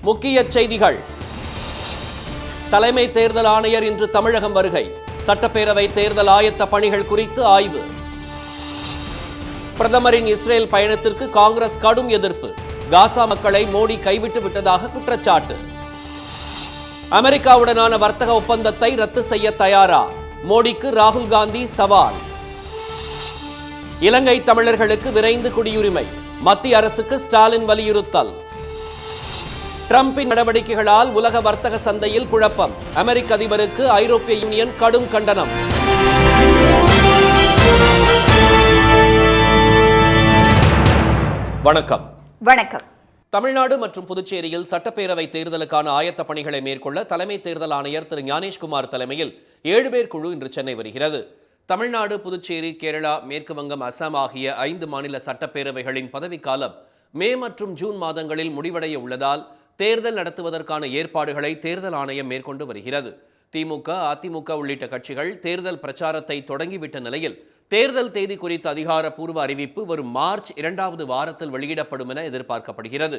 முக்கிய செய்திகள். தலைமை தேர்தல் ஆணையர் இன்று தமிழகம் வருகை. சட்டப்பேரவை தேர்தல் ஆயத்த பணிகள் குறித்து ஆய்வு. பிரதமரின் இஸ்ரேல் பயணத்திற்கு காங்கிரஸ் கடும் எதிர்ப்பு. காசா மக்களை மோடி கைவிட்டு விட்டதாக குற்றச்சாட்டு. அமெரிக்காவுடனான வர்த்தக ஒப்பந்தத்தை ரத்து செய்ய தயாரா? மோடிக்கு ராகுல் காந்தி சவால். இலங்கை தமிழர்களுக்கு விரைந்து குடியுரிமை. மத்திய அரசுக்கு ஸ்டாலின் வலியுறுத்தல். டிரம்பின் நடவடிக்கைகளால் உலக வர்த்தக சந்தையில் குழப்பம். அமெரிக்க அதிபருக்கு ஐரோப்பிய யூனியன் கடும் கண்டனம். வணக்கம். வணக்கம். தமிழ்நாடு மற்றும் புதுச்சேரியில் சட்டப்பேரவை தேர்தலுக்கான ஆயத்த பணிகளை மேற்கொள்ள தலைமை தேர்தல் ஆணையர் திரு ஞானேஷ்குமார் தலைமையில் 7 பேர் குழு இன்று சென்னை வருகிறது. தமிழ்நாடு, புதுச்சேரி, கேரளா, மேற்கு வங்கம், அசாம் ஆகிய 5 மாநில சட்டப்பேரவைகளின் பதவிக்காலம் மே மற்றும் ஜூன் மாதங்களில் முடிவடைய உள்ளதால் தேர்தல் நடத்துவதற்கான ஏற்பாடுகளை தேர்தல் ஆணையம் மேற்கொண்டு வருகிறது. திமுக, அதிமுக உள்ளிட்ட கட்சிகள் தேர்தல் பிரச்சாரத்தை தொடங்கிவிட்ட நிலையில் தேர்தல் தேதி குறித்த அதிகாரப்பூர்வ அறிவிப்பு வரும் மார்ச் 2வது வாரத்தில் வெளியிடப்படும் என எதிர்பார்க்கப்படுகிறது.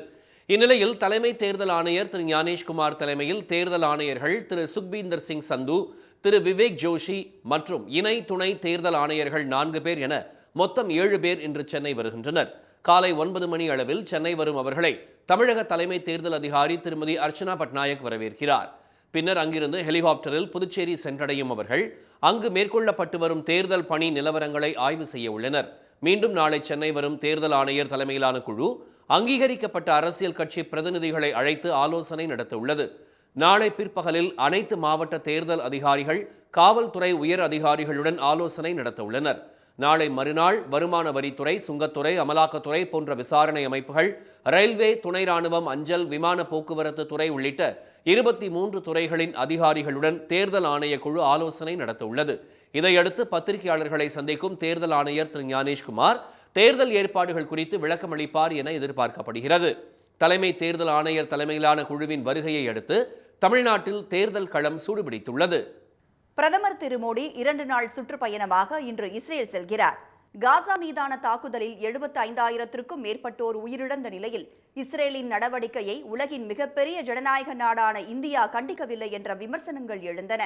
இந்நிலையில் தலைமை தேர்தல் ஆணையர் திரு ஞானேஷ்குமார் தலைமையில் தேர்தல் ஆணையர்கள் திரு சுக்பீந்தர் சிங் சந்து, திரு விவேக் ஜோஷி மற்றும் இணை துணை தேர்தல் ஆணையர்கள் 4 பேர் என மொத்தம் 7 பேர் இன்று சென்னை வருகின்றனர். காலை 9 மணி அளவில் சென்னை வரும் அவர்களை தமிழக தலைமை தேர்தல் அதிகாரி திருமதி அர்ச்சனா பட்நாயக் வரவேற்கிறார். பின்னர் அங்கிருந்து ஹெலிகாப்டரில் புதுச்சேரி சென்றடையும் அவர்கள் அங்கு மேற்கொள்ளப்பட்டு வரும் தேர்தல் பணி நிலவரங்களை ஆய்வு செய்ய உள்ளனர். மீண்டும் நாளை சென்னை வரும் தேர்தல் ஆணையர் தலைமையிலான குழு அங்கீகரிக்கப்பட்ட அரசியல் கட்சி பிரதிநிதிகளை அழைத்து ஆலோசனை நடத்த உள்ளது. நாளை பிற்பகலில் அனைத்து மாவட்ட தேர்தல் அதிகாரிகள், காவல்துறை உயர் அதிகாரிகளுடன் ஆலோசனை நடத்த உள்ளனர். நாளை மறுநாள் வருமான வரித்துறை, சுங்கத்துறை, அமலாக்கத்துறை போன்ற விசாரணை அமைப்புகள், ரயில்வே, துணை ராணுவம், அஞ்சல், விமான போக்குவரத்து துறை உள்ளிட்ட 23 துறைகளின் அதிகாரிகளுடன் தேர்தல் ஆணைய குழு ஆலோசனை நடத்த உள்ளது. இதையடுத்து பத்திரிகையாளர்களை சந்திக்கும் தேர்தல் ஆணையர் திரு ஞானேஷ்குமார் தேர்தல் ஏற்பாடுகள் குறித்து விளக்கமளிப்பார் என எதிர்பார்க்கப்படுகிறது. தலைமை தேர்தல் ஆணையர் தலைமையிலான குழுவின் வருகையை அடுத்து தமிழ்நாட்டில் தேர்தல் களம் சூடுபிடித்துள்ளது. பிரதமர் திரு மோடி 2 நாள் சுற்றுப்பயணமாக இன்று இஸ்ரேல் செல்கிறார். காசா மீதான தாக்குதலில் 75,000க்கும் மேற்பட்டோர் உயிரிழந்த நிலையில் இஸ்ரேலின் நடவடிக்கையை உலகின் மிகப்பெரிய ஜனநாயக நாடான இந்தியா கண்டிக்கவில்லை என்ற விமர்சனங்கள் எழுந்தன.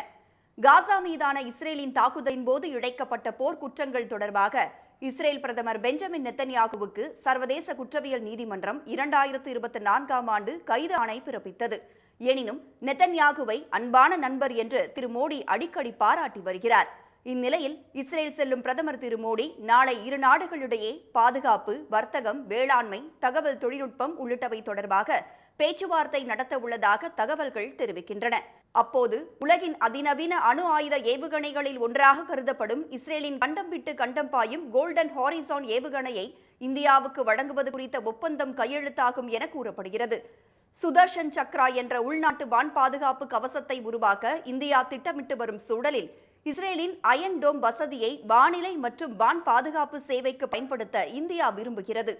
காசா மீதான இஸ்ரேலின் தாக்குதலின் போது இழைக்கப்பட்ட போர்க்குற்றங்கள் தொடர்பாக இஸ்ரேல் பிரதமர் பெஞ்சமின் நெத்தன்யாகுவுக்கு சர்வதேச குற்றவியல் நீதிமன்றம் 2024ஆம் ஆண்டு கைது ஆணை பிறப்பித்தது. எனினும் நெத்தன்யாகுவை அன்பான நண்பர் என்று திரு மோடி அடிக்கடி பாராட்டி வருகிறார். இந்நிலையில் இஸ்ரேல் செல்லும் பிரதமர் திரு மோடி நாளை இரு நாடுகளிடையே பாதுகாப்பு, வர்த்தகம், வேளாண்மை, தகவல் தொழில்நுட்பம் உள்ளிட்டவை தொடர்பாக பேச்சுவார்த்தை நடத்த உள்ளதாக தகவல்கள் தெரிவிக்கின்றன. அப்போது உலகின் அதிநவீன அணு ஆயுத ஏவுகணைகளில் ஒன்றாக கருதப்படும் இஸ்ரேலின் கண்டம் விட்டு கண்டம் பாயும் கோல்டன் ஹாரிசான் ஏவுகணையை இந்தியாவுக்கு வழங்குவது குறித்த ஒப்பந்தம் கையெழுத்தாகும் என கூறப்படுகிறது. சுதர்ஷன் சக்ரா என்ற உள்நாட்டு வான் பாதுகாப்பு கவசத்தை உருவாக்க இந்தியா திட்டமிட்டு வரும் சூழலில் இஸ்ரேலின் அயன் டோம் வசதியை வானிலை மற்றும் வான் பாதுகாப்பு சேவைக்கு பயன்படுத்த இந்தியா விரும்புகிறது.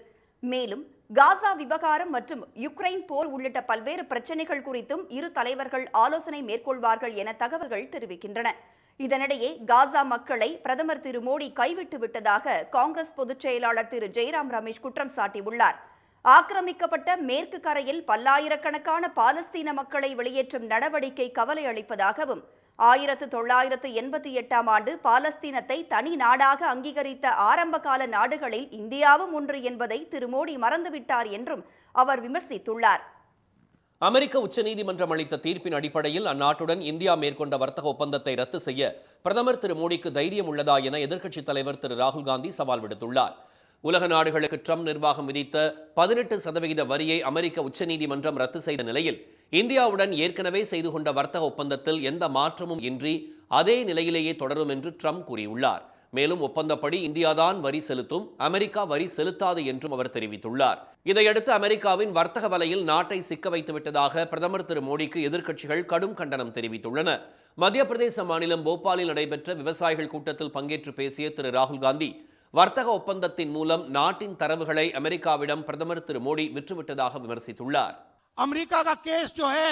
மேலும் காசா விவகாரம் மற்றும் யுக்ரைன் போர் உள்ளிட்ட பல்வேறு பிரச்சனைகள் குறித்தும் இரு தலைவர்கள் ஆலோசனை மேற்கொள்வார்கள் என தகவல்கள் தெரிவிக்கின்றன. இதனிடையே காசா மக்களை பிரதமர் திரு மோடி கைவிட்டு விட்டதாக காங்கிரஸ் பொதுச் செயலாளர் திரு ஜெய்ராம் ரமேஷ் குற்றம் சாட்டியுள்ளார். ஆக்கிரமிக்கப்பட்ட மேற்கு கரையில் பல்லாயிரக்கணக்கான பாலஸ்தீன மக்களை வெளியேற்றும் நடவடிக்கை கவலை அளிப்பதாகவும் 1988ஆம் ஆண்டு பாலஸ்தீனத்தை தனி நாடாக அங்கீகரித்த ஆரம்பகால நாடுகளில் இந்தியாவும் ஒன்று என்பதை திரு மோடி மறந்துவிட்டார் என்றும் அவர் விமர்சித்துள்ளார். அமெரிக்க உச்சநீதிமன்றம் அளித்த தீர்ப்பின் அடிப்படையில் அந்நாட்டுடன் இந்தியா மேற்கொண்ட வர்த்தக ஒப்பந்தத்தை ரத்து செய்ய பிரதமர் திரு மோடிக்கு தைரியம் உள்ளதா என எதிர்க்கட்சித் தலைவர் திரு ராகுல் காந்தி சவால் விடுத்துள்ளார். உலக நாடுகளுக்கு ட்ரம்ப் நிர்வாகம் விதித்த 18% வரியை அமெரிக்க உச்சநீதிமன்றம் ரத்து செய்த நிலையில் இந்தியாவுடன் ஏற்கனவே செய்து கொண்ட வர்த்தக ஒப்பந்தத்தில் எந்த மாற்றமும் இன்றி அதே நிலையிலேயே தொடரும் என்று ட்ரம்ப் கூறியுள்ளார். மேலும் ஒப்பந்தப்படி இந்தியாதான் வரி செலுத்தும், அமெரிக்கா வரி செலுத்தாது என்றும் அவர் தெரிவித்துள்ளார். இதையடுத்து அமெரிக்காவின் வர்த்தக வலையில் நாட்டை சிக்க வைத்துவிட்டதாக பிரதமர் திரு மோடிக்கு எதிர்க்கட்சிகள் கடும் கண்டனம் தெரிவித்துள்ளன. மத்திய பிரதேச மாநிலம் போபாலில் நடைபெற்ற விவசாயிகள் கூட்டத்தில் பங்கேற்று பேசிய திரு ராகுல் காந்தி வர்த்தக ஒப்பந்தத்தின் மூலம் நாட்டின் தரவுகளை அமெரிக்காவிடம் பிரதமர் திரு மோடி விற்றுவிட்டதாக விமர்சித்துள்ளார். अमेरिका का केस जो है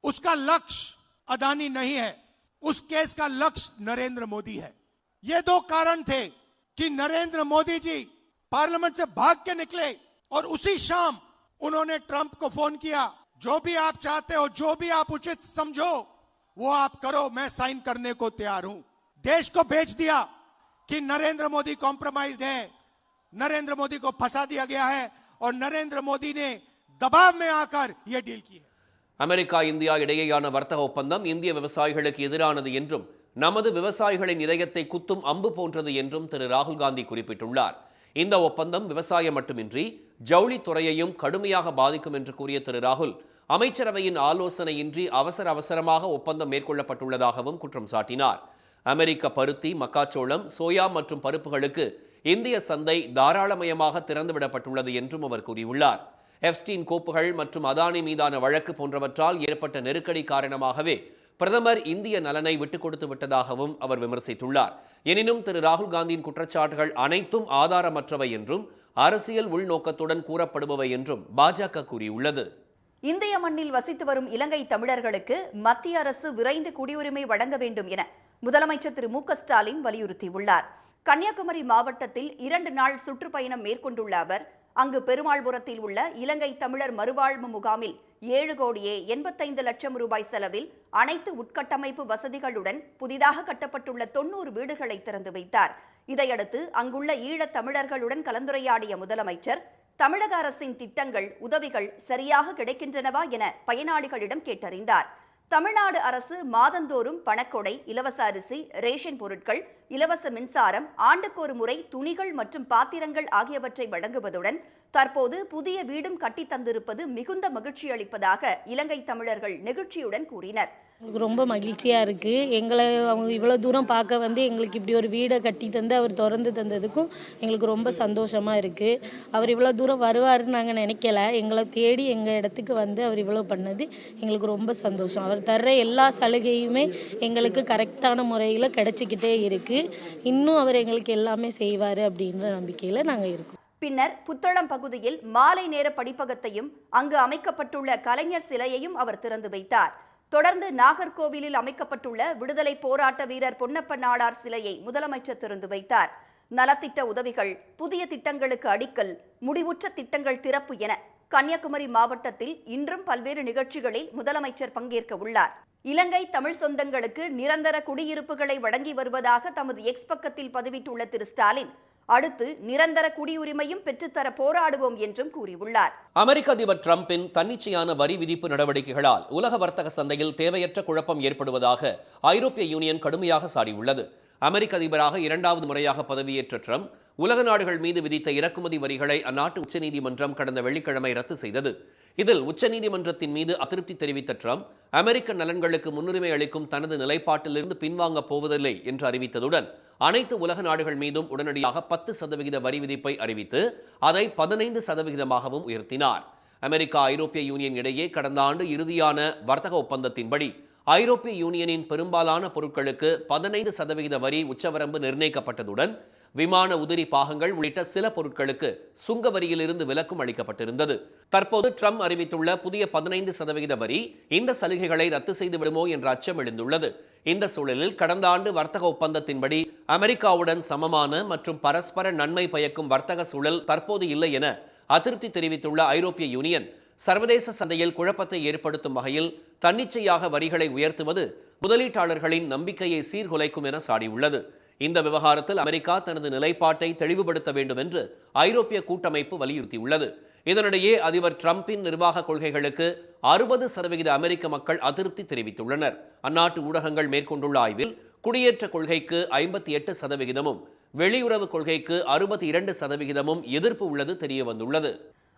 उसका लक्ष्य अदानी नहीं है, उस केस का लक्ष्य नरेंद्र मोदी है। ये 2 कारण थे कि नरेंद्र मोदी जी पार्लियामेंट से भाग के निकले और उसी शाम उन्होंने ट्रंप को फोन किया, जो भी आप चाहते हो, जो भी आप उचित समझो, वो आप करो, मैं साइन करने को तैयार हूं। देश को बेच दिया कि नरेंद्र मोदी कॉम्प्रोमाइज्ड है, नरेंद्र मोदी को फंसा दिया गया है और नरेंद्र मोदी ने दबाव में आकर यह डील की है। அமெரிக்கா இந்தியா இடையேயான வர்த்தக ஒப்பந்தம் இந்திய விவசாயிகளுக்கு எதிரானது என்றும் நமது விவசாயிகளின் இதயத்தை குத்தும் அம்பு போன்றது என்றும் திரு ராகுல் காந்தி குறிப்பிட்டுள்ளார். இந்த ஒப்பந்தம் விவசாயம் மட்டுமின்றி ஜவுளித்துறையையும் கடுமையாக பாதிக்கும் என்று கூறிய திரு ராகுல், அமைச்சரவையின் ஆலோசனையின்றி அவசரமாக ஒப்பந்தம் மேற்கொள்ளப்பட்டுள்ளதாகவும் குற்றம் சாட்டினார். அமெரிக்க பருத்தி, மக்காச்சோளம், சோயா மற்றும் பருப்புகளுக்கு இந்திய சந்தை தாராளமயமாக திறந்துவிடப்பட்டுள்ளது என்றும் அவர் கூறியுள்ளார். எப்ஸ்டீன் கோப்புகள் மற்றும் அதானி மீதான வழக்கு போன்றவற்றால் ஏற்பட்ட நெருக்கடி காரணமாகவே பிரதமர் இந்திய நலனை விட்டுக் கொடுத்து விட்டதாகவும் அவர் விமர்சித்துள்ளார். எனினும் திரு ராகுல் காந்தியின் குற்றச்சாட்டுகள் அனைத்தும் ஆதாரமற்றவை என்றும் அரசியல் உள்நோக்கத்துடன் கூறப்படுபவை என்றும் பாஜக கூறியுள்ளது. இந்திய மண்ணில் வசித்து வரும் இலங்கை தமிழர்களுக்கு மத்திய அரசு விரைந்து குடியுரிமை வழங்க வேண்டும் என முதலமைச்சர் திரு மு க ஸ்டாலின் வலியுறுத்தியுள்ளார். கன்னியாகுமரி மாவட்டத்தில் 2 நாள் சுற்றுப்பயணம் மேற்கொண்டுள்ள அவர் அங்கு பெருமாள்புரத்தில் உள்ள இலங்கை தமிழர் மறுவாழ்வு முகாமில் 7 கோடியே 85 லட்சம் ரூபாய் செலவில் அனைத்து உட்கட்டமைப்பு வசதிகளுடன் புதிதாக கட்டப்பட்டுள்ள 90 வீடுகளை திறந்து வைத்தார். இதையடுத்து அங்குள்ள ஈழத் தமிழர்களுடன் கலந்துரையாடிய முதலமைச்சர் தமிழக அரசின் திட்டங்கள், உதவிகள் சரியாக கிடைக்கின்றனவா என பயனாளிகளிடம் கேட்டறிந்தார். தமிழ்நாடு அரசு மாதந்தோறும் பணக்கொடை, இலவச அரிசி, ரேஷன் பொருட்கள், இலவச மின்சாரம், ஆண்டுக்கு ஒரு முறை துணிகள் மற்றும் பாத்திரங்கள் ஆகியவற்றை வழங்குவதுடன் தற்போது புதிய வீடும் கட்டி தந்திருப்பது மிகுந்த மகிழ்ச்சி அளிப்பதாக இலங்கை தமிழர்கள் நெகிழ்ச்சியுடன் கூறினர். எங்களுக்கு ரொம்ப மகிழ்ச்சியாக இருக்குது. எங்களை அவங்க இவ்வளோ தூரம் பார்க்க வந்து எங்களுக்கு இப்படி ஒரு வீடை கட்டி தந்து அவர் திறந்து தந்ததுக்கும் எங்களுக்கு ரொம்ப சந்தோஷமாக இருக்குது. அவர் இவ்வளோ தூரம் வருவாருன்னு நாங்கள் நினைக்கல. எங்களை தேடி எங்கள் இடத்துக்கு வந்து அவர் இவ்வளோ பண்ணது எங்களுக்கு ரொம்ப சந்தோஷம். அவர் தர்ற எல்லா சலுகையுமே எங்களுக்கு கரெக்டான முறையில் கிடைச்சிக்கிட்டே இருக்குது. இன்னும் அவர் எங்களுக்கு எல்லாமே செய்வார் அப்படின்ற நம்பிக்கையில் நாங்கள் இருக்கோம். பின்னர் புத்தளம் பகுதியில் மாலை நேர படிப்பகத்தையும் அங்கு அமைக்கப்பட்டுள்ள கலைஞர் சிலையையும் அவர் திறந்து வைத்தார். தொடர்ந்து நாகர்கோவிலில் அமைக்கப்பட்டுள்ள விடுதலை போராட்ட வீரர் பொன்னப்ப நாடார் சிலையை முதலமைச்சர் திறந்து வைத்தார். நலத்திட்ட உதவிகள், புதிய திட்டங்களுக்கு அடிக்கல், முடிவுற்ற திட்டங்கள் திறப்பு என கன்னியாகுமரி மாவட்டத்தில் இன்றும் பல்வேறு நிகழ்ச்சிகளில் முதலமைச்சர் பங்கேற்க உள்ளார். இலங்கை தமிழ் சொந்தங்களுக்கு நிரந்தர குடியிருப்புகளை வழங்கி வருவதாக தமது எக்ஸ் பக்கத்தில் பதிவிட்டுள்ள திரு ஸ்டாலின், அடுத்து நிரந்தர குடியுரிமையும் பெற்றுத்தர போராடுவோம் என்றும் கூறியுள்ளார். அமெரிக்க அதிபர் டிரம்பின் தன்னிச்சையான வரி விதிப்பு நடவடிக்கைகளால் உலக வர்த்தக சந்தையில் தேவையற்ற குழப்பம் ஏற்படுவதாக ஐரோப்பிய யூனியன் கடுமையாக சாடியுள்ளது. அமெரிக்க அதிபராக 2வது முறையாக பதவியேற்ற ட்ரம்ப் உலக நாடுகள் மீது விதித்த இறக்குமதி வரிகளை அந்நாட்டு உச்சநீதிமன்றம் கடந்த வெள்ளிக்கிழமை ரத்து செய்தது. இதில் உச்சநீதிமன்றத்தின் மீது அதிருப்தி தெரிவித்த ட்ரம்ப் அமெரிக்க நலன்களுக்கு முன்னுரிமை அளிக்கும் தனது நிலைப்பாட்டிலிருந்து பின்வாங்கப் போவதில்லை என்று அறிவித்ததுடன் அனைத்து உலக நாடுகள் மீதும் உடனடியாக 10% வரி விதிப்பை அறிவித்து அதை 15%ஆகவும் உயர்த்தினார். அமெரிக்கா ஐரோப்பிய யூனியன் இடையே கடந்த ஆண்டு இறுதியான வர்த்தக ஒப்பந்தத்தின்படி ஐரோப்பிய யூனியனின் பெரும்பாலான பொருட்களுக்கு 15% வரி உச்சவரம்பு நிர்ணயிக்கப்பட்டதுடன் விமான உதிரி பாகங்கள் உள்ளிட்ட சில பொருட்களுக்கு சுங்க வரியிலிருந்து விலக்கும் அளிக்கப்பட்டிருந்தது. தற்போது ட்ரம்ப் அறிவித்துள்ள புதிய 15% வரி இந்த சலுகைகளை ரத்து செய்து விடுமோ என்ற அச்சம் எழுந்துள்ளது. இந்த சூழலில் கடந்த ஆண்டு வர்த்தக ஒப்பந்தத்தின்படி அமெரிக்காவுடன் சமமான மற்றும் பரஸ்பர நன்மை பயக்கும் வர்த்தக சூழல் தற்போது இல்லை என அதிருப்தி தெரிவித்துள்ள ஐரோப்பிய யூனியன் சர்வதேச சந்தையில் குழப்பத்தை ஏற்படுத்தும் வகையில் தன்னிச்சையாக வரிகளை உயர்த்துவது முதலீட்டாளர்களின் நம்பிக்கையை சீர்குலைக்கும் என சாடியுள்ளது. இந்த விவகாரத்தில் அமெரிக்கா தனது நிலைப்பாட்டை தெளிவுபடுத்த வேண்டும் என்று ஐரோப்பிய கூட்டமைப்பு வலியுறுத்தியுள்ளது. இதனிடையே அதிபர் டிரம்பின் நிர்வாக கொள்கைகளுக்கு 60% அமெரிக்க மக்கள் அதிருப்தி தெரிவித்துள்ளனர். அந்நாட்டு ஊடகங்கள் மேற்கொண்டுள்ள ஆய்வில் குடியேற்ற கொள்கைக்கு 58%, வெளியுறவு கொள்கைக்கு 62% எதிர்ப்பு உள்ளது தெரியவந்துள்ளது.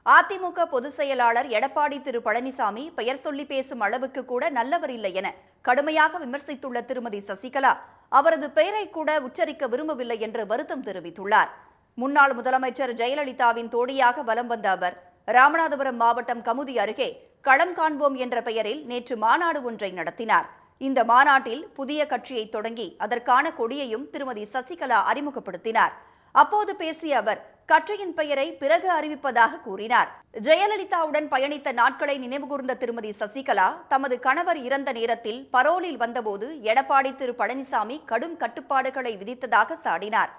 அதிமுக பொதுச் செயலாளர் எடப்பாடி திரு பழனிசாமி பெயர் சொல்லி பேசும் அளவுக்கு கூட நல்லவர் இல்லை என கடுமையாக விமர்சித்துள்ள திருமதி சசிகலா அவரது பெயரை கூட உச்சரிக்க விரும்பவில்லை என்று வருத்தம் தெரிவித்துள்ளார். முன்னாள் முதலமைச்சர் ஜெயலலிதாவின் தோழியாக வலம் வந்த அவர் ராமநாதபுரம் மாவட்டம் கமுதி அருகே களம் காண்போம் என்ற பெயரில் நேற்று மாநாடு ஒன்றை நடத்தினார். இந்த மாநாட்டில் புதிய கட்சியை தொடங்கி அதற்கான கொடியையும் திருமதி சசிகலா அறிமுகப்படுத்தினார். அப்போது பேசிய அவர் கட்சியின் பெயரை பிறகு அறிவிப்பதாக கூறினார். ஜெயலலிதாவுடன் பயணித்த நாட்களை நினைவுகூர்ந்த திருமதி சசிகலா தமது கணவர் இறந்த நேரத்தில் பரோலில் வந்தபோது எடப்பாடி திரு பழனிசாமி கடும் கட்டுப்பாடுகளை விதித்ததாக சாடினார்.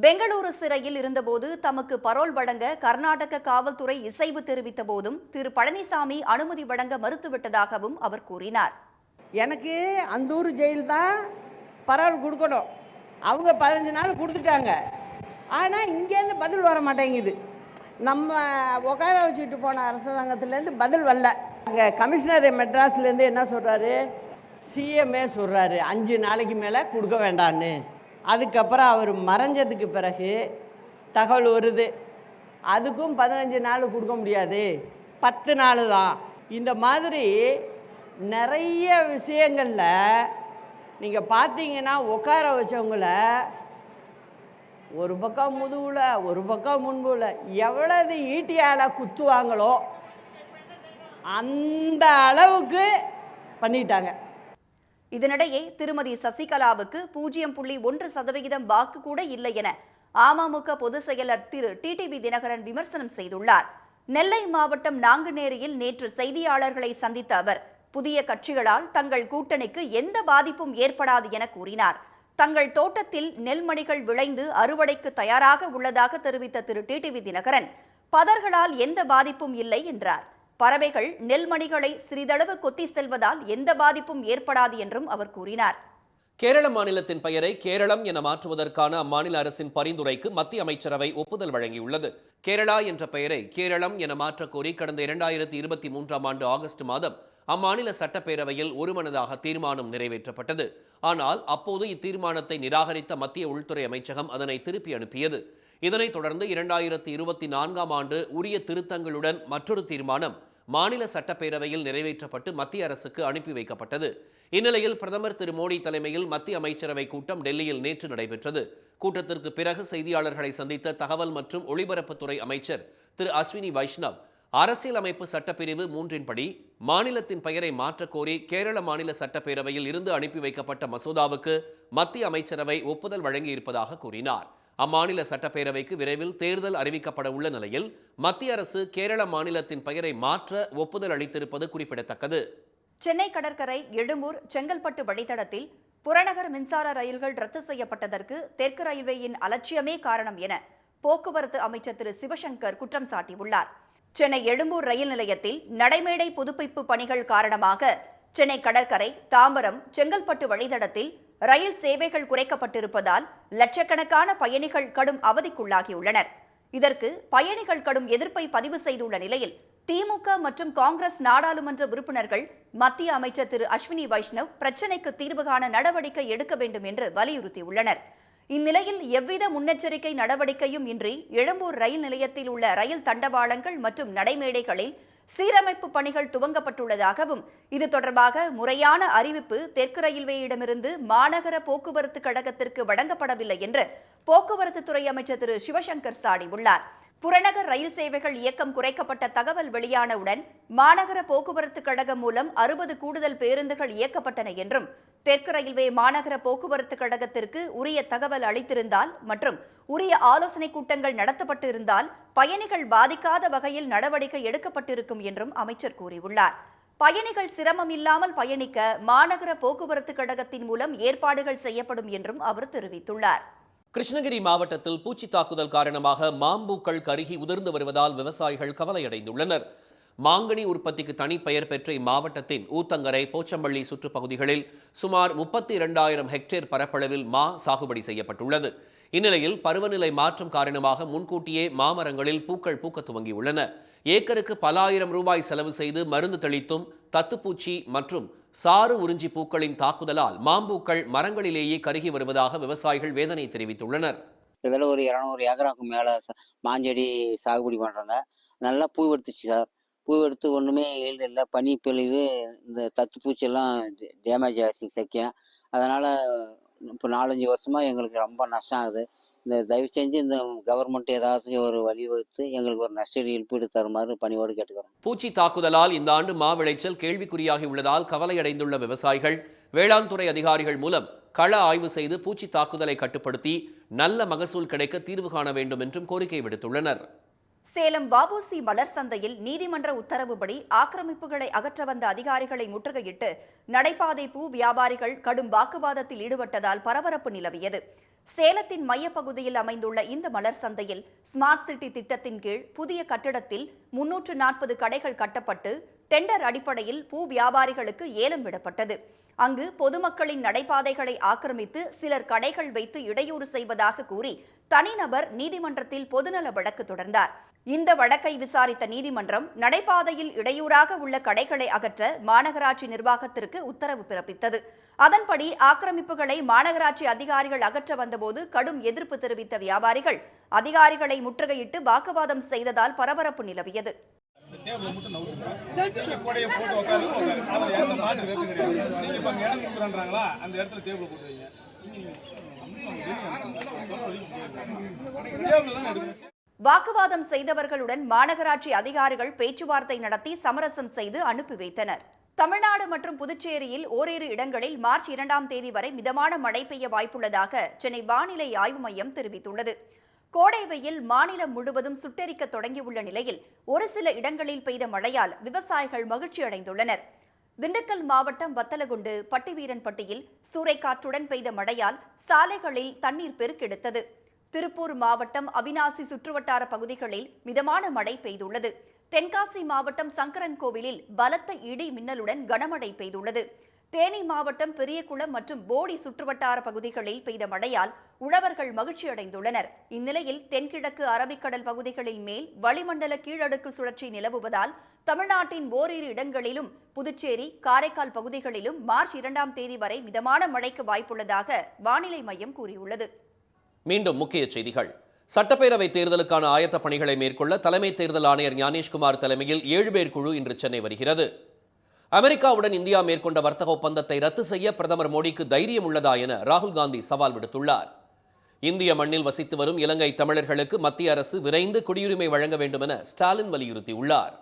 பெங்களூரு சிறையில் இருந்தபோது தமக்கு பரோல் வழங்க கர்நாடக காவல்துறை இசைவு தெரிவித்த போதும் திரு பழனிசாமி அனுமதி வழங்க மறுத்துவிட்டதாகவும் அவர் கூறினார். எனக்கு அந்த ஊர் ஜெயில் தான் பரோல் கொடுக்கணும். அவங்க 15 நாள் கொடுத்துட்டாங்க. ஆனால் இங்கேருந்து பதில் வர மாட்டேங்குது. நம்ம உட்கார வச்சுட்டு போன அரசாங்கத்துலேருந்து பதில் வரல. அங்கே கமிஷனர் மெட்ராஸ்லேருந்து என்ன சொல்கிறாரு, சிஎம்ஏ சொல்கிறாரு 5 நாளைக்கு மேலே கொடுக்க வேண்டான்னு. அதுக்கப்புறம் அவர் மறைஞ்சதுக்கு பிறகு தகவல் வருது, அதுக்கும் 15 நாள் கொடுக்க முடியாது, 10 நாள் தான். இந்த மாதிரி நிறைய விஷயங்களில் நீங்கள் பார்த்தீங்கன்னா உட்கார வச்சவங்கள ஒரு பக்கம் முதுகுல ஒரு பக்கம் முன்புல எவ்வளவு ஈட்டியால் குத்துவாங்களோ அந்த அளவுக்கு பண்ணிட்டாங்க. இதனிடையே திருமதி சசிகலாவுக்கு 0.1% வாக்கு கூட இல்லை என அமமுக பொதுச் செயலர் திரு டிடிவி தினகரன் விமர்சனம் செய்துள்ளார். நெல்லை மாவட்டம் நாங்குநேரியில் நேற்று செய்தியாளர்களை சந்தித்த அவர் புதிய கட்சிகளால் தங்கள் கூட்டணிக்கு எந்த பாதிப்பும் ஏற்படாது என கூறினார். தங்கள் தோட்டத்தில் நெல்மணிகள் விளைந்து அறுவடைக்கு தயாராக உள்ளதாக தெரிவித்த திரு டிடிவி தினகரன் பதர்களால் எந்த பாதிப்பும் இல்லை என்றார். பறவைகள் நெல்மணிகளை சிறிதளவு கொத்தி செல்வதால் எந்த பாதிப்பும் ஏற்படாது என்றும் அவர் கூறினார். கேரள மாநிலத்தின் பெயரை கேரளம் என மாற்றுவதற்கான அம்மாநில அரசின் பரிந்துரைக்கு மத்திய அமைச்சரவை ஒப்புதல் வழங்கியுள்ளது. கேரளா என்ற பெயரை கேரளம் என மாற்றக் கோரி கடந்த 2023ஆம் ஆண்டு ஆகஸ்ட் மாதம் அம்மாநில சட்டப்பேரவையில் ஒருமனதாக தீர்மானம் நிறைவேற்றப்பட்டது. ஆனால் அப்போது இத்தீர்மானத்தை நிராகரித்த மத்திய உள்துறை அமைச்சகம் அதனை திருப்பி அனுப்பியது. இதனைத் தொடர்ந்து 2024ஆம் ஆண்டு உரிய திருத்தங்களுடன் மற்றொரு தீர்மானம் மாநில சட்டப்பேரவையில் நிறைவேற்றப்பட்டு மத்திய அரசுக்கு அனுப்பி வைக்கப்பட்டது. இந்நிலையில் பிரதமர் திரு மோடி தலைமையில் மத்திய அமைச்சரவை கூட்டம் டெல்லியில் நேற்று நடைபெற்றது. கூட்டத்திற்கு பிறகு செய்தியாளர்களை சந்தித்த தகவல் மற்றும் ஒலிபரப்புத்துறை அமைச்சர் திரு அஸ்வினி வைஷ்ணவ் அரசியலமைப்பு சட்டப்பிரிவு 3 படி மாநிலத்தின் பெயரை மாற்றக் கோரி கேரள மாநில சட்டப்பேரவையில் இருந்து அனுப்பி வைக்கப்பட்ட மசோதாவுக்கு மத்திய அமைச்சரவை ஒப்புதல் வழங்கியிருப்பதாக கூறினார். அம்மாநில சட்டப்பேரவைக்கு விரைவில் தேர்தல் அறிவிக்கப்பட உள்ள நிலையில் மத்திய அரசு கேரள மாநிலத்தின் பெயரை மாற்ற ஒப்புதல் அளித்திருப்பது குறிப்பிடத்தக்கது. சென்னை கடற்கரை எழும்பூர் செங்கல்பட்டு வழித்தடத்தில் புறநகர் மின்சார ரயில்கள் ரத்து செய்யப்பட்டதற்கு தெற்கு ரயில்வேயின் அலட்சியமே காரணம் என போக்குவரத்து அமைச்சர் திரு சிவசங்கர் குற்றம் சாட்டியுள்ளார். சென்னை எழும்பூர் ரயில் நிலையத்தில் நடைமேடை புதுப்பிப்பு பணிகள் காரணமாக சென்னை கடற்கரை, தாம்பரம், செங்கல்பட்டு வழித்தடத்தில் ரயில் சேவைகள் குறைக்கப்பட்டிருப்பதால் லட்சக்கணக்கான பயணிகள் கடும் அவதிக்குள்ளாகியுள்ளனர். இதற்கு பயணிகள் கடும் எதிர்ப்பை பதிவு செய்துள்ள நிலையில் திமுக மற்றும் காங்கிரஸ் நாடாளுமன்ற உறுப்பினர்கள் மத்திய அமைச்சர் திரு அஸ்வினி வைஷ்ணவ் பிரச்சினைக்கு தீர்வு காண நடவடிக்கை எடுக்க வேண்டும் என்று வலியுறுத்தியுள்ளனர். இந்நிலையில் எவ்வித முன்னெச்சரிக்கை நடவடிக்கையும் இன்றி எழும்பூர் ரயில் நிலையத்தில் உள்ள ரயில் தண்டவாளங்கள் மற்றும் நடைமேடைகளில் சீரமைப்பு பணிகள் துவங்கப்பட்டுள்ளதாகவும் இது தொடர்பாக முறையான அறிவிப்பு தெற்கு ரயில்வேயிடமிருந்து மாநகர போக்குவரத்து கழகத்திற்கு வழங்கப்படவில்லை என்று போக்குவரத்து துறை அமைச்சர் திரு சிவசங்கர் சாடியுள்ளார். புறநகர் ரயில் சேவைகள் இயக்கம் குறைக்கப்பட்ட தகவல் வெளியானவுடன் மாநகர போக்குவரத்து கழகம் மூலம் 60 கூடுதல் பேருந்துகள் இயக்கப்பட்டன என்றும் தெற்கு ரயில்வே மாநகர போக்குவரத்து கழகத்திற்கு உரிய தகவல் அளித்திருந்தால் மற்றும் உரிய ஆலோசனை கூட்டங்கள் நடத்தப்பட்டு இருந்தால் பயணிகள் பாதிக்காத வகையில் நடவடிக்கை எடுக்கப்பட்டிருக்கும் என்றும் அமைச்சர் கூறியுள்ளார். பயணிகள் சிரமம் இல்லாமல் பயணிக்க மாநகர போக்குவரத்து கழகத்தின் மூலம் ஏற்பாடுகள் செய்யப்படும் என்றும் அவர் தெரிவித்துள்ளார். கிருஷ்ணகிரி மாவட்டத்தில் பூச்சி தாக்குதல் காரணமாக மாம்பூக்கள் கருகி உதிர்ந்து வருவதால் விவசாயிகள் கவலையடைந்துள்ளனர். மாங்கனி உற்பத்திக்கு தனி பெயர் பெற்ற இம்மாவட்டத்தின் ஊத்தங்கரை, போச்சம்பள்ளி சுற்றுப்பகுதிகளில் சுமார் 32,000 ஹெக்டேர் பரப்பளவில் மா சாகுபடி செய்யப்பட்டுள்ளது. இந்நிலையில் பருவநிலை மாற்றம் காரணமாக முன்கூட்டியே மாமரங்களில் பூக்கள் பூக்க துவங்கியுள்ளன. ஏக்கருக்கு பல ஆயிரம் ரூபாய் செலவு செய்து மருந்து தெளித்தும் தத்துப்பூச்சி மற்றும் சாறு உறிஞ்சி பூக்களின் தாக்குதலால் மாம்பூக்கள் மரங்களிலேயே கருகி வருவதாக விவசாயிகள் வேதனை தெரிவித்துள்ளனர். கிட்டத்தட்ட ஒரு 200 ஏக்கராக்கு மேலே மாஞ்செடி சாகுபடி பண்ணுறாங்க. நல்லா பூ எடுத்துச்சு சார். பூ எடுத்து ஒன்றுமே இல்லை, பனி பொழிவு, இந்த தத்துப்பூச்சியெல்லாம் டேமேஜ் ஆகிடுச்சு செக்கியம். அதனால் இப்போ 4-5 வருஷமாக எங்களுக்கு ரொம்ப நஷ்டம் ஆகுது. இந்த தயவு செஞ்சு இந்த கவர்மெண்ட் ஏதாச்சும் ஒரு வழிவகுத்து எங்களுக்கு ஒரு நஷ்டஈடு இழப்பீடு தருமாறு பணியோடு கேட்டுக்கிறோம். பூச்சி தாக்குதலால் இந்த ஆண்டு மா விளைச்சல் கேள்விக்குறியாகி உள்ளதால் கவலையடைந்துள்ள விவசாயிகள் வேளாண் துறை அதிகாரிகள் மூலம் கள ஆய்வு செய்து பூச்சி தாக்குதலை கட்டுப்படுத்தி நல்ல மகசூல் கிடைக்க தீர்வு காண வேண்டும் என்றும் கோரிக்கை விடுத்துள்ளனர். சேலம் வஉசி மலர் சந்தையில் நீதிமன்ற உத்தரவுப்படி ஆக்கிரமிப்புகளை அகற்ற வந்த அதிகாரிகளை முற்றுகையிட்டு நடைபாதை பூ வியாபாரிகள் கடும் வாக்குவாதத்தில் ஈடுபட்டதால் பரபரப்பு நிலவியது. சேலத்தின் மையப்பகுதியில் அமைந்துள்ள இந்த மலர் சந்தையில் ஸ்மார்ட் சிட்டி திட்டத்தின் கீழ் புதிய கட்டிடத்தில் 340 கடைகள் கட்டப்பட்டு டெண்டர் அடிப்படையில் பூ வியாபாரிகளுக்கு ஏலம் விடப்பட்டது. அங்கு பொதுமக்களின் நடைபாதைகளை ஆக்கிரமித்து சிலர் கடைகள் வைத்து இடையூறு செய்வதாக கூறி தனிநபர் நீதிமன்றத்தில் பொதுநல வழக்கு தொடர்ந்தார். இந்த வழக்கை விசாரித்த நீதிமன்றம் நடைபாதையில் இடையூறாக உள்ள கடைகளை அகற்ற மாநகராட்சி நிர்வாகத்திற்கு உத்தரவு பிறப்பித்தது. அதன்படி ஆக்கிரமிப்புகளை மாநகராட்சி அதிகாரிகள் அகற்ற வந்தபோது கடும் எதிர்ப்பு தெரிவித்த வியாபாரிகள் அதிகாரிகளை முற்றுகையிட்டு வாக்குவாதம் செய்ததால் பரபரப்பு நிலவியது. வாக்குவாதம் செய்தவர்களுடன் மாநகராட்சி அதிகாரிகள் பேச்சுவார்த்தை நடத்தி சமரசம் செய்து அனுப்பி வைத்தனர். தமிழ்நாடு மற்றும் புதுச்சேரியில் ஓரிரு இடங்களில் மார்ச் 2ஆம் தேதி வரை மிதமான மழை பெய்ய வாய்ப்புள்ளதாக சென்னை வானிலை ஆய்வு மையம் தெரிவித்துள்ளது. கோடை வெயில் மாநிலம் முழுவதும் சுட்டெரிக்க தொடங்கியுள்ள நிலையில் ஒரு சில இடங்களில் பெய்த மழையால் விவசாயிகள் மகிழ்ச்சி அடைந்துள்ளனர். திண்டுக்கல் மாவட்டம் வத்தலகுண்டு பட்டிவீரன்பட்டியில் சூறைக்காற்றுடன் பெய்த மழையால் சாலைகளில் தண்ணீர் பெருக்கெடுத்தது. திருப்பூர் மாவட்டம் அவிநாசி சுற்றுவட்டார பகுதிகளில் மிதமான மழை பெய்துள்ளது. தென்காசி மாவட்டம் சங்கரன்கோவிலில் பலத்த இடி மின்னலுடன் கனமழை பெய்துள்ளது. தேனி மாவட்டம் பெரியகுளம் மற்றும் போடி சுற்றுவட்டார பகுதிகளில் பெய்த மழையால் உழவர்கள் மகிழ்ச்சி அடைந்துள்ளனர். இந்நிலையில் தென்கிழக்கு அரபிக்கடல் பகுதிகளின் மேல் வளிமண்டல கீழடுக்கு சுழற்சி நிலவுவதால் தமிழ்நாட்டின் ஓரிரு இடங்களிலும் புதுச்சேரி, காரைக்கால் பகுதிகளிலும் மார்ச் 2ஆம் தேதி வரை மிதமான மழைக்கு வாய்ப்புள்ளதாக வானிலை மையம் கூறியுள்ளது. மீண்டும் முக்கிய செய்திகள். சட்டப்பேரவை தேர்தலுக்கான ஆயத்த பணிகளை மேற்கொள்ள தலைமை தேர்தல் ஆணையர் ஞானேஷ்குமார் தலைமையில் 7 பேர் குழு இன்று சென்னை வருகிறது. அமெரிக்காவுடன் இந்தியா மேற்கொண்ட வர்த்தக ஒப்பந்தத்தை ரத்து செய்ய பிரதமர் மோடிக்கு தைரியம் உள்ளதா என ராகுல் காந்தி சவால் விடுத்துள்ளார். இந்திய மண்ணில் வசித்து வரும் இலங்கை தமிழர்களுக்கு மத்திய அரசு விரைந்து குடியுரிமை வழங்க வேண்டும் என ஸ்டாலின் வலியுறுத்தியுள்ளார்.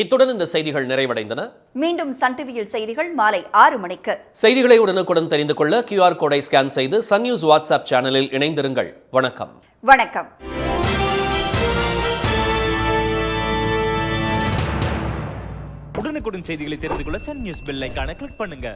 இத்துடன் இந்த செய்திகள் நிறைவடைந்தன. மீண்டும் சன் டிவியில் செய்திகள் மாலை 6 மணிக்கு. செய்திகளை உடனுக்குடன் தெரிந்து கொள்ள QR கோடை ஸ்கேன் செய்து சன் நியூஸ் வாட்ஸ்அப் சேனலில் இணைந்திருங்கள். வணக்கம். வணக்கம். உடனுக்குடன் செய்திகளை தெரிந்து கொள்ள சன் நியூஸ் பெல் ஐகானை கிளிக் பண்ணுங்க.